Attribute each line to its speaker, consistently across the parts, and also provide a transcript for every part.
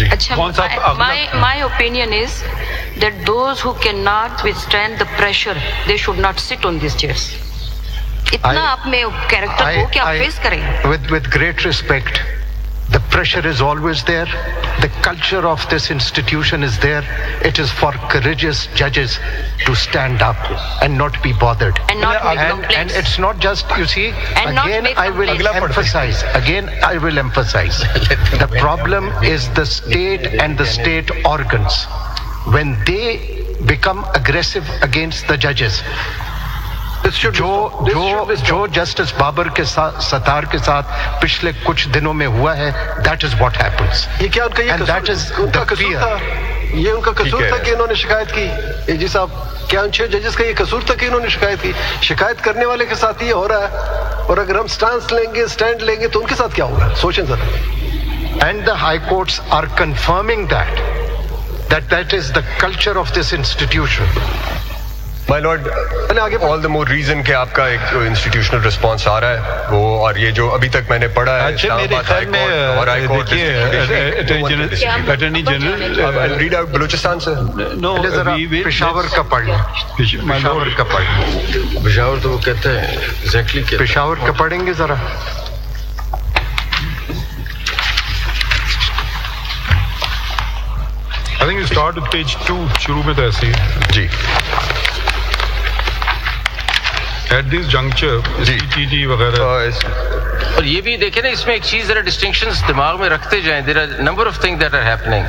Speaker 1: My opinion is that those who cannot withstand the pressure, they should not sit on these chairs. इतना आप में character हो कि आप फेस करें.
Speaker 2: With great respect, the pressure is always there. The culture of this institution is there. It is for courageous judges to stand up and not be bothered.
Speaker 1: And not make complaints.
Speaker 2: And it's not just, you see,
Speaker 1: and
Speaker 2: again I will emphasize. The problem is the state and the state organs. When they become aggressive against the judges, जो justice Babar के साथ सतार के साथ पिछले कुछ दिनों में हुआ है, that is what happens.
Speaker 3: ये क्या उनका उनका कसूर था? ये उनका कसूर था कि इन्होंने शिकायत की? एजी साहब, क्या उन 6 जजेस का ये कसूर था कि इन्होंने शिकायत की? शिकायत करने वाले के साथ ये हो रहा है, और अगर हम स्टैंड लेंगे तो उनके साथ क्या होगा? सोचें जरा.
Speaker 2: And the high courts are confirming that is the culture of this institution.
Speaker 4: My lord, all the more reason कि आपका एक जो institutional response आ रहा है वो, और ये जो अभी तक मैंने पढ़ा है इस्लामाबाद हाई कोर्ट और high court attorney general, I'll read out Balochistan से.
Speaker 2: No, पेशावर का पढ़ लें. पेशावर का पढ़ लें.
Speaker 3: पेशावर तो वो कहते हैं exactly क्या?
Speaker 2: पेशावर का पढ़ेंगे जरा.
Speaker 5: I think you start with page 2. शुरू में तो ऐसे ही.
Speaker 4: जी.
Speaker 5: At this juncture, CTT वगैरह.
Speaker 6: और ये भी देखें ना, इसमें एक चीज जरा distinctions दिमाग में रखते जाएं. There are number of things that are happening.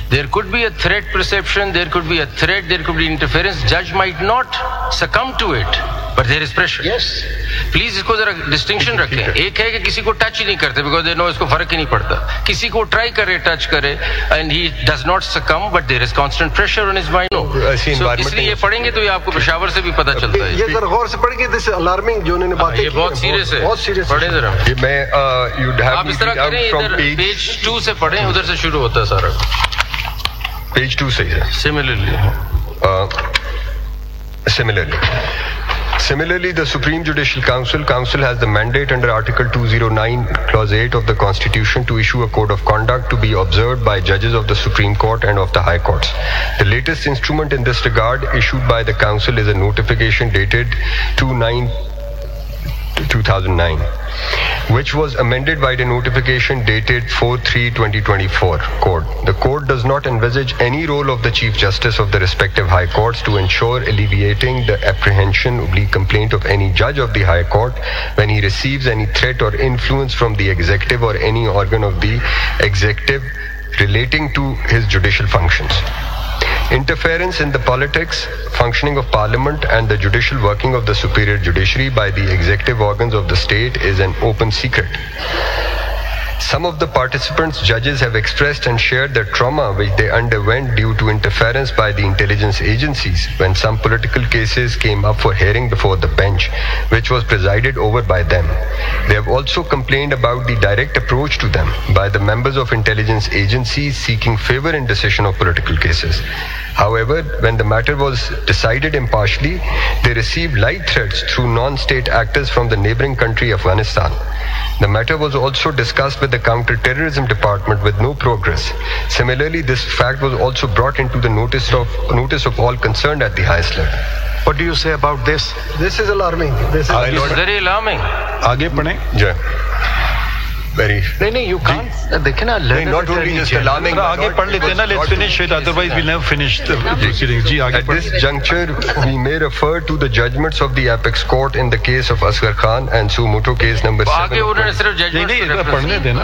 Speaker 6: There could be a threat perception, there could be a threat, there could be interference. Judge might not succumb to it, but there is pressure.
Speaker 2: Yes.
Speaker 6: Please इसको जरा distinction रखें. एक है कि किसी को touch ही नहीं करते बिकॉज दे नो इसको फर्क ही नहीं पड़ता. किसी को ट्राई करे, टच करे, and he does not succumb, but there is constant pressure on his mind. इसलिए ये पढ़ेंगे तो ये आपको पेशावर से भी पता चलता है.
Speaker 3: ये जरा गौर से पढ़ेंगे, दिस अलार्मिंग जो उन्होंने बातें की,
Speaker 6: ये बहुत सीरियस है.
Speaker 3: बहुत सीरियस.
Speaker 6: पढ़ें जरा.
Speaker 4: आप
Speaker 6: इस तरह करें, इधर पेज 2 से पढ़ें, उधर से शुरू होता है सारा.
Speaker 4: पेज 2 सही है. Similarly, the Supreme Judicial Council has the mandate under Article 209, Clause 8 of the Constitution to issue a code of conduct to be observed by judges of the Supreme Court and of the High Courts. The latest instrument in this regard issued by the Council is a notification dated 2/9/2009, which was amended by the notification dated 4/3/2024 code. The code does not envisage any role of the Chief Justice of the respective High Courts to ensure alleviating the apprehension or complaint of any judge of the High Court when he receives any threat or influence from the executive or any organ of the executive relating to his judicial functions. Interference in the politics, functioning of Parliament and the judicial working of the superior judiciary by the executive organs of the state is an open secret. Some of the participants, judges, have expressed and shared the trauma which they underwent due to interference by the intelligence agencies when some political cases came up for hearing before the bench, which was presided over by them. They have also complained about the direct approach to them by the members of intelligence agencies seeking favor in decision of political cases. However, when the matter was decided impartially, they received light threats through non-state actors from the neighboring country Afghanistan. The matter was also discussed with the Counter-Terrorism Department with no progress. Similarly, this fact was also brought into the notice of all concerned at the highest level.
Speaker 2: What do you say about this?
Speaker 3: This is alarming. This is
Speaker 6: very alarming.
Speaker 5: आगे पढ़ें.
Speaker 4: Yeah. Very.
Speaker 2: No, you can't. They cannot learn.
Speaker 4: Not only just alarming.
Speaker 5: आगे पढ़ लेते हैं ना. Let's finish it. Otherwise, we'll never finish the proceedings. जी आगे
Speaker 4: पढ़ें. At this juncture, we may refer to the judgments of the Apex Court in the case of Asghar Khan and Suo Moto case number 7.
Speaker 6: आगे उन्होंने सिर्फ judgement
Speaker 5: पढ़ने देना.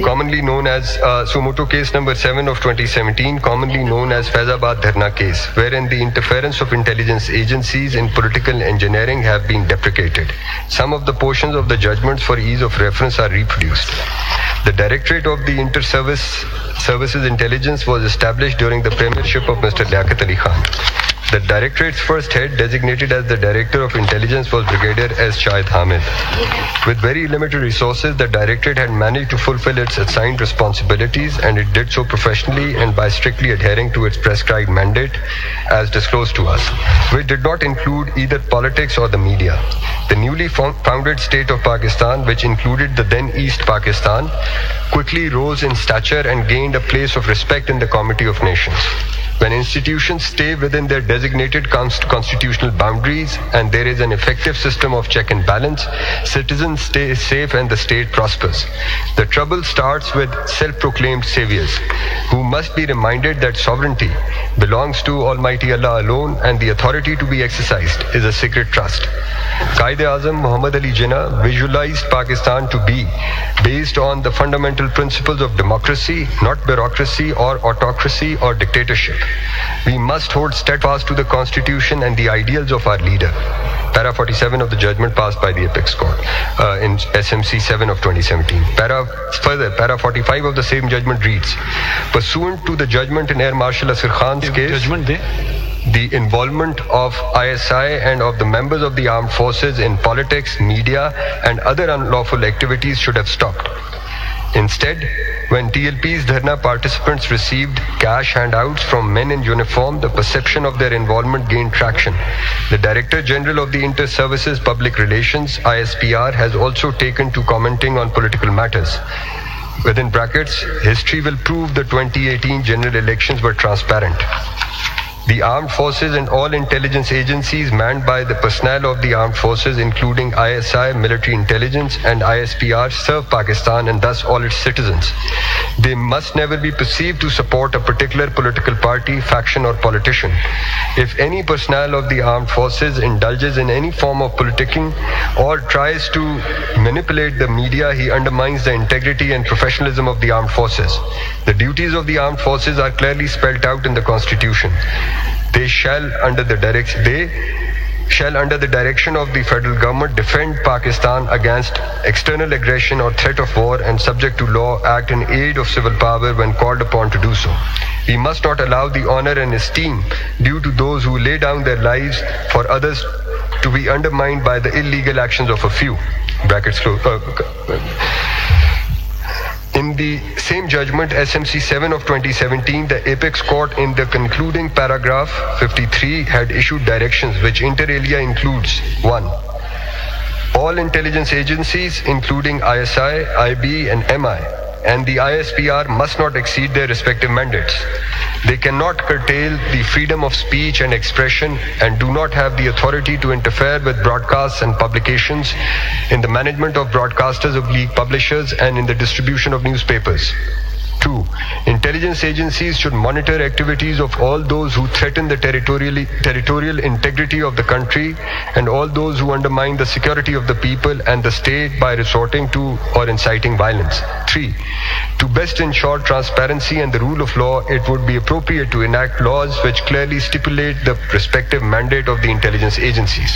Speaker 4: Commonly known as Suo Moto case number 7 of 2017, commonly known as Faizabad Dharna case, wherein the interference of intelligence agencies in political engineering have been deprecated. Some of the portions of the judgments for ease of reference are reproduced. The Directorate of the Inter-Services Intelligence was established during the premiership of Mr. Liaquat Ali Khan. The Directorate's first head, designated as the Director of Intelligence, was Brigadier S. Shahid Hamid. With very limited resources, the Directorate had managed to fulfill its assigned responsibilities, and it did so professionally and by strictly adhering to its prescribed mandate as disclosed to us, which did not include either politics or the media. The newly founded state of Pakistan, which included the then East Pakistan, quickly rose in stature and gained a place of respect in the Committee of Nations. When institutions stay within their designated constitutional boundaries and there is an effective system of check and balance, citizens stay safe and the state prospers. The trouble starts with self-proclaimed saviors, who must be reminded that sovereignty belongs to Almighty Allah alone and the authority to be exercised is a sacred trust. Quaid-e-Azam Muhammad Ali Jinnah visualized Pakistan to be based on the fundamental principles of democracy, not bureaucracy or autocracy or dictatorship. We must hold steadfast to the Constitution and the ideals of our leader. Para 47 of the judgment passed by the Apex Court in SMC 7 of 2017. Para 45 of the same judgment reads, pursuant to the judgment in Air Marshal Asghar Khan's case, the involvement of ISI and of the members of the armed forces in politics, media, and other unlawful activities should have stopped. Instead, when TLP's Dharna participants received cash handouts from men in uniform, the perception of their involvement gained traction. The Director General of the Inter-Services Public Relations, ISPR, has also taken to commenting on political matters. Within brackets, history will prove the 2018 general elections were transparent. The armed forces and all intelligence agencies manned by the personnel of the armed forces, including ISI, military intelligence, and ISPR, serve Pakistan and thus all its citizens. They must never be perceived to support a particular political party, faction, or politician. If any personnel of the armed forces indulges in any form of politicking or tries to manipulate the media, he undermines the integrity and professionalism of the armed forces. The duties of the armed forces are clearly spelled out in the Constitution. They shall, under the direction of the federal government, defend Pakistan against external aggression or threat of war and, subject to law, act in aid of civil power when called upon to do so. We must not allow the honor and esteem due to those who lay down their lives for others to be undermined by the illegal actions of a few. Brackets close. In the same judgment, SMC 7 of 2017, the Apex Court in the concluding paragraph 53 had issued directions which inter alia includes 1. All intelligence agencies, including ISI, IB and MI, and the ISPR must not exceed their respective mandates. They cannot curtail the freedom of speech and expression and do not have the authority to interfere with broadcasts and publications, in the management of broadcasters, publishers, and in the distribution of newspapers. 2. Intelligence agencies should monitor activities of all those who threaten the territorial integrity of the country and all those who undermine the security of the people and the state by resorting to or inciting violence. 3. To best ensure transparency and the rule of law, it would be appropriate to enact laws which clearly stipulate the respective mandate of the intelligence agencies.